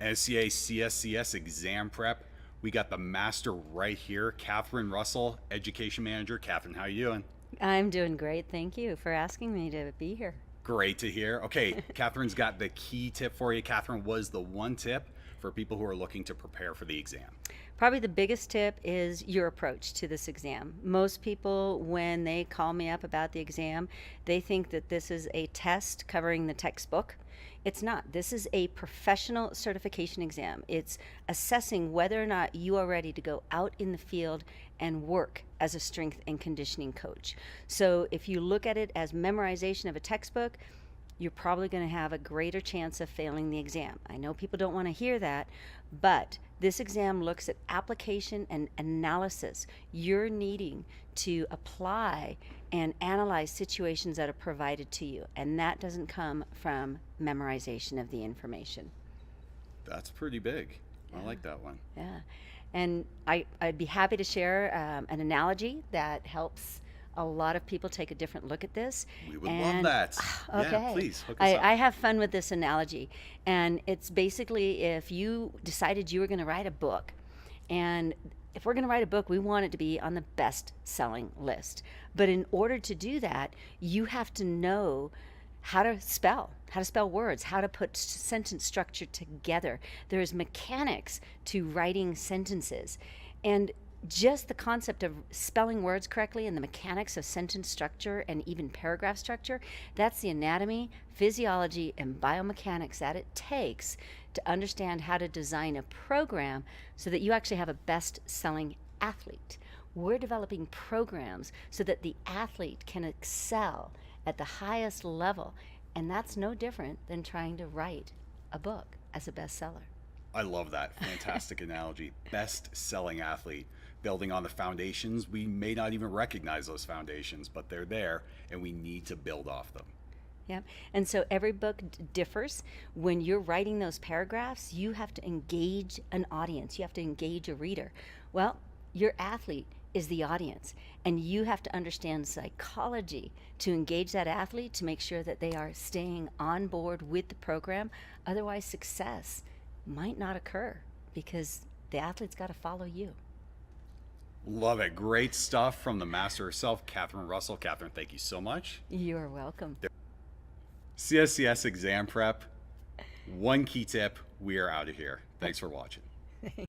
NSCA CSCS Exam Prep. We got the master right here, Kathryn Russell, Education Manager. Kathryn, how you doing? I'm doing great. Thank you for asking me to be here. Great to hear. Okay, Kathryn's got the key tip for you. Kathryn, was the one tip for people who are looking to prepare for the exam? Probably the biggest tip is your approach to this exam. Most people, when they call me up about the exam, they think that this is a test covering the textbook. It's not. This is a professional certification exam. It's assessing whether or not you are ready to go out in the field and work as a strength and conditioning coach. So if you look at it as memorization of a textbook, you're probably going to have a greater chance of failing the exam. I know people don't want to hear that, but this exam looks at application and analysis. You're needing to apply and analyze situations that are provided to you, and that doesn't come from memorization of the information. That's pretty big. Yeah. I like that one. Yeah, and I'd be happy to share an analogy that helps a lot of people take a different look at this. We would love that. Okay. Yeah, please hook us up. I have fun with this analogy, and it's basically if you decided you were going to write a book, and if we're going to write a book, we want it to be on the best-selling list. But in order to do that, you have to know how to spell words, how to put sentence structure together. There's mechanics to writing sentences, and just the concept of spelling words correctly and the mechanics of sentence structure and even paragraph structure, that's the anatomy, physiology, and biomechanics that it takes to understand how to design a program so that you actually have a best-selling athlete. We're developing programs so that the athlete can excel at the highest level, and that's no different than trying to write a book as a bestseller. I love that. Fantastic analogy. Best-selling athlete. Building on the foundations. We may not even recognize those foundations, but they're there, and we need to build off them. Yeah, and so every book differs. When you're writing those paragraphs, you have to engage an audience. You have to engage a reader. Well, your athlete is the audience, and you have to understand psychology to engage that athlete to make sure that they are staying on board with the program. Otherwise, success might not occur because the athlete's got to follow you. Love it. Great stuff from the master herself, Kathryn Russell. Kathryn, thank you so much. You're welcome. CSCS Exam Prep. One key tip. We are out of here. Thanks for watching.